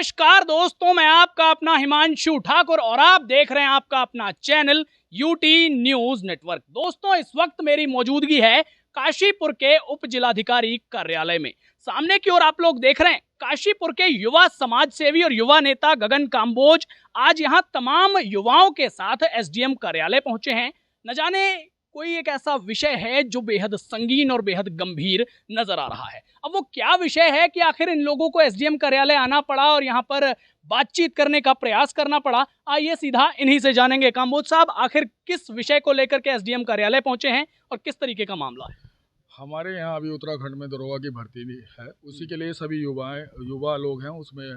नमस्कार दोस्तों, मैं आपका अपना हिमांशु ठाकुर और आप देख रहे हैं आपका अपना चैनल यूटी न्यूज नेटवर्क। दोस्तों, इस वक्त मेरी मौजूदगी है काशीपुर के उप जिलाधिकारी कार्यालय में। सामने की ओर आप लोग देख रहे हैं काशीपुर के युवा समाज सेवी और युवा नेता गगन काम्बोज आज यहां तमाम युवाओं के साथ एसडीएम कार्यालय पहुंचे हैं। न जाने कोई एक ऐसा विषय है जो बेहद संगीन और बेहद गंभीर नजर आ रहा है। अब वो क्या विषय है कि आखिर इन लोगों को एसडीएम कार्यालय आना पड़ा और यहाँ पर बातचीत करने का प्रयास करना पड़ा, आइए सीधा इन्हीं से जानेंगे। काम्बोज साहब, आखिर किस विषय को लेकर के एसडीएम कार्यालय पहुंचे हैं और किस तरीके का मामला है? हमारे यहाँ अभी उत्तराखंड में दरोगा की भर्ती भी है, उसी के लिए सभी युवा लोग हैं, उसमें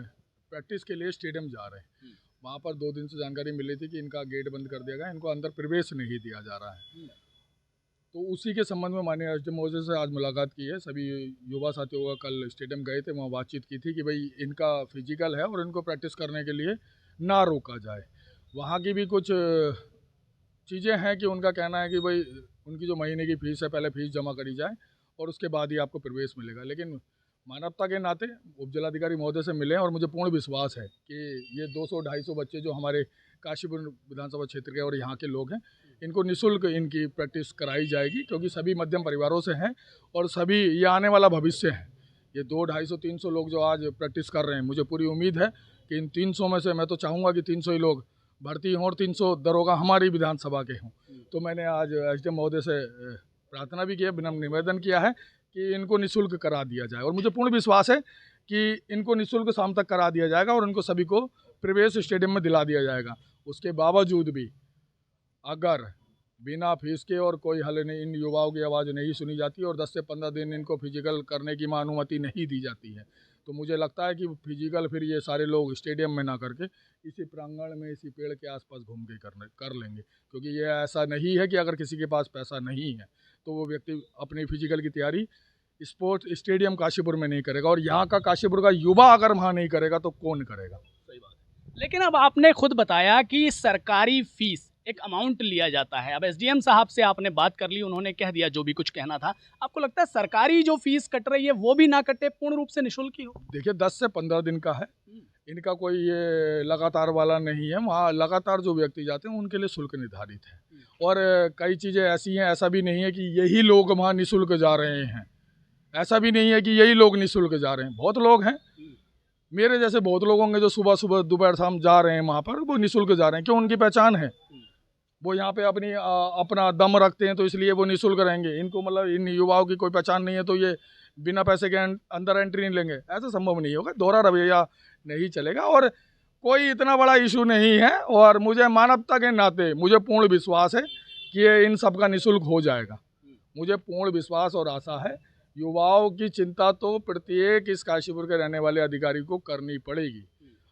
प्रैक्टिस के लिए स्टेडियम जा रहे हैं। वहाँ पर 2 दिन से जानकारी मिली थी कि इनका गेट बंद कर दिया गया, इनको अंदर प्रवेश नहीं दिया जा रहा है। तो उसी के संबंध में माननीय एसडीएम महोदय से आज मुलाकात की है। सभी युवा साथियों का कल स्टेडियम गए थे, वहाँ बातचीत की थी कि भाई इनका फिजिकल है और इनको प्रैक्टिस करने के लिए ना रोका जाए। वहाँ की भी कुछ चीज़ें हैं कि उनका कहना है कि भाई उनकी जो महीने की फ़ीस है पहले फ़ीस जमा करी जाए और उसके बाद ही आपको प्रवेश मिलेगा। लेकिन मानवता के नाते उप जिलाधिकारी महोदय से मिले और मुझे पूर्ण विश्वास है कि ये 200-250 बच्चे जो हमारे काशीपुर विधानसभा क्षेत्र के और यहाँ के लोग हैं, इनको निःशुल्क इनकी प्रैक्टिस कराई जाएगी, क्योंकि सभी मध्यम परिवारों से हैं और सभी ये आने वाला भविष्य है। ये 200-250-300 लोग जो आज प्रैक्टिस कर रहे हैं, मुझे पूरी उम्मीद है कि इन 300 में से मैं तो चाहूँगा कि 300 ही लोग भर्ती हों और 300 दरोगा हमारी विधानसभा के हों। तो मैंने आज एसडीएम महोदय से प्रार्थना भी की है, विनम्र निवेदन किया है कि इनको निःशुल्क करा दिया जाए और मुझे पूर्ण विश्वास है कि इनको निःशुल्क शाम तक करा दिया जाएगा और इनको सभी को प्रवेश स्टेडियम में दिला दिया जाएगा। उसके बावजूद भी अगर बिना फीस के और कोई हल नहीं, इन युवाओं की आवाज़ नहीं सुनी जाती और 10 से 15 दिन इनको फिजिकल करने की अनुमति नहीं दी जाती है, तो मुझे लगता है कि फिजिकल फिर ये सारे लोग स्टेडियम में ना करके इसी प्रांगण में, इसी पेड़ के आसपास घूम के कर लेंगे। क्योंकि ये ऐसा नहीं है कि अगर किसी के पास पैसा नहीं है तो वो व्यक्ति अपनी फिजिकल की तैयारी स्पोर्ट्स स्टेडियम काशीपुर में नहीं करेगा, और यहाँ का काशीपुर का युवा अगर वहाँ नहीं करेगा तो कौन करेगा? सही बात है। लेकिन अब आपने खुद बताया कि सरकारी फीस एक अमाउंट लिया जाता है। अब एसडीएम साहब से आपने बात कर ली, उन्होंने कह दिया जो भी कुछ कहना था। आपको लगता है सरकारी जो फीस कट रही है वो भी ना कटे, पूर्ण रूप से निःशुल्क ही हो? देखिए, 10 से 15 दिन का है, इनका कोई ये लगातार वाला नहीं है। वहाँ लगातार जो व्यक्ति जाते हैं उनके लिए शुल्क निर्धारित है और कई चीज़ें ऐसी हैं, ऐसा भी नहीं है कि यही लोग वहाँ निःशुल्क जा रहे हैं, ऐसा भी नहीं है कि यही लोग निःशुल्क जा रहे हैं। बहुत लोग हैं, मेरे जैसे बहुत लोग होंगे जो सुबह सुबह दोपहर शाम जा रहे हैं वहाँ पर, वो निःशुल्क जा रहे हैं। क्यों? उनकी पहचान है, वो यहाँ पे अपना दम रखते हैं तो इसलिए वो निःशुल्क रहेंगे। इनको मतलब इन युवाओं की कोई पहचान नहीं है तो ये बिना पैसे के अंदर एंट्री नहीं लेंगे, ऐसा संभव नहीं होगा। दोहरा रवैया नहीं चलेगा और कोई इतना बड़ा इशू नहीं है। और मुझे मानवता के नाते मुझे पूर्ण विश्वास है कि ये इन सब का निःशुल्क हो जाएगा। मुझे पूर्ण विश्वास और आशा है। युवाओं की चिंता तो प्रत्येक इस काशीपुर के रहने वाले अधिकारी को करनी पड़ेगी।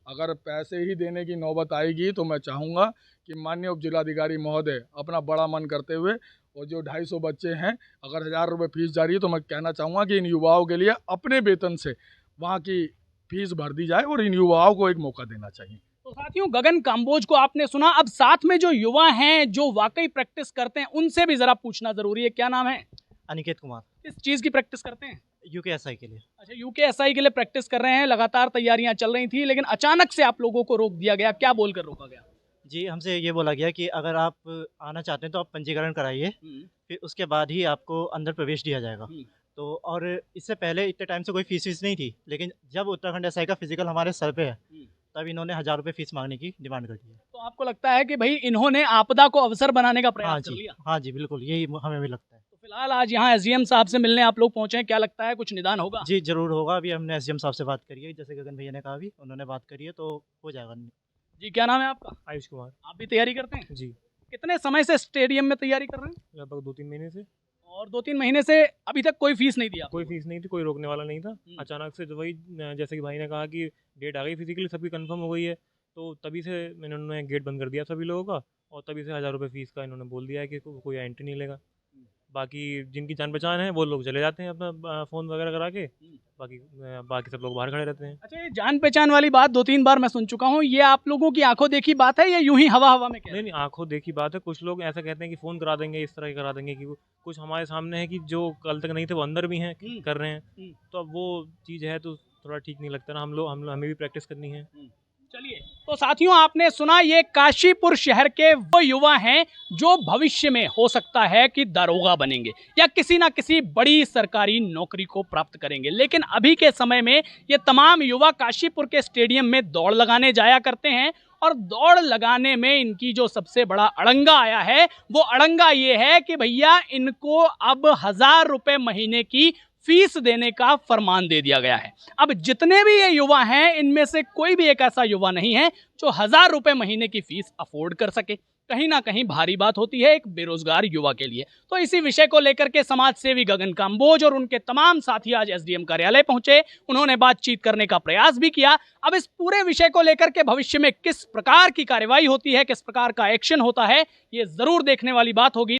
अगर पैसे ही देने की नौबत आएगी तो मैं चाहूँगा कि माननीय उप जिलाधिकारी महोदय अपना बड़ा मन करते हुए, और जो 250 बच्चे हैं, अगर 1000 रुपये फीस जा रही है तो मैं कहना चाहूँगा कि इन युवाओं के लिए अपने वेतन से वहाँ की फीस भर दी जाए और इन युवाओं को एक मौका देना चाहिए। तो साथियों, गगन काम्बोज को आपने सुना। अब साथ में जो युवा हैं जो वाकई प्रैक्टिस करते हैं उनसे भी जरा पूछना जरूरी है। क्या नाम है? अनिकेत कुमार। किस चीज़ की प्रैक्टिस करते हैं? यूकेएसआई के लिए। अच्छा, यूकेएसआई के लिए प्रैक्टिस कर रहे हैं। लगातार तैयारियां चल रही थी लेकिन अचानक से आप लोगों को रोक दिया गया। क्या बोलकर रोका गया? जी, हमसे ये बोला गया कि अगर आप आना चाहते हैं तो आप पंजीकरण कराइए, फिर उसके बाद ही आपको अंदर प्रवेश दिया जाएगा। तो और इससे पहले इतने टाइम से कोई फीस नहीं थी, लेकिन जब उत्तराखंड एसआई का फिजिकल हमारे सर पे है तब इन्होंने 1000 रुपये फीस मांगने की डिमांड कर दी है। तो आपको लगता है कि भाई इन्होंने आपदा को अवसर बनाने का प्रयास कर लिया? हाँ जी, बिल्कुल, यही हमें भी लगता है। तो फिलहाल आज यहाँ एसडीएम साहब से मिलने आप लोग पहुंचे हैं, क्या लगता है कुछ निदान होगा? जी जरूर होगा। अभी हमने एसडीएम साहब से बात करी है, जैसे गगन भैया ने कहा, अभी उन्होंने बात करी है तो हो जाएगा। जी, क्या नाम है आपका? आयुष कुमार। आप भी तैयारी करते हैं? जी, कितने समय से स्टेडियम में तैयारी कर रहे हैं? लगभग 2-3 महीने से। और 2-3 महीने से अभी तक कोई फीस नहीं दिया? कोई फीस नहीं थी, कोई रोकने वाला नहीं था। अचानक से जो वही जैसे कि भाई ने कहा कि डेट आ गई, फिजिकली सबकी कंफर्म हो गई है, तो तभी से इन्होंने गेट बंद कर दिया सभी लोगों का और तभी से 1000 रुपये फीस का इन्होंने बोल दिया है कि कोई एंट्री नहीं लेगा। बाकी जिनकी जान पहचान है वो लोग चले जाते हैं अपना फ़ोन वगैरह करा के, बाकी सब लोग बाहर खड़े रहते हैं। अच्छा, ये जान पहचान वाली बात 2-3 बार मैं सुन चुका हूँ, ये आप लोगों की आंखों देखी बात है या यूं ही हवा हवा में कह रहे हैं? नहीं, आंखों देखी बात है। कुछ लोग ऐसा कहते हैं कि फ़ोन करा देंगे, इस तरह करा देंगे कि कुछ हमारे सामने है कि जो कल तक नहीं थे वो अंदर भी हैं, कर रहे हैं। तो अब वो चीज़ है तो थोड़ा ठीक नहीं लगता ना। हमें भी प्रैक्टिस करनी है। चलिए, तो साथियों आपने सुना, ये काशीपुर शहर के वो युवा हैं जो भविष्य में हो सकता है कि दरोगा बनेंगे या किसी ना किसी बड़ी सरकारी नौकरी को प्राप्त करेंगे। लेकिन अभी के समय में ये तमाम युवा काशीपुर के स्टेडियम में दौड़ लगाने जाया करते हैं और दौड़ लगाने में इनकी जो सबसे बड़ा अड़ंगा आया है वो अड़ंगा ये है कि भैया इनको अब 1000 रुपये महीने की फीस देने का फरमान दे दिया गया है। अब जितने भी ये युवा हैं इनमें से कोई भी एक ऐसा युवा नहीं है जो 1000 रुपये महीने की फीस अफोर्ड कर सके। कहीं ना कहीं भारी बात होती है एक बेरोजगार युवा के लिए। तो इसी विषय को लेकर के समाज सेवी गगन काम्बोज और उनके तमाम साथी आज एसडीएम कार्यालय पहुंचे। उन्होंने बातचीत करने का प्रयास भी किया। अब इस पूरे विषय को लेकर के भविष्य में किस प्रकार की कार्रवाई होती है, किस प्रकार का एक्शन होता है, ये जरूर देखने वाली बात होगी।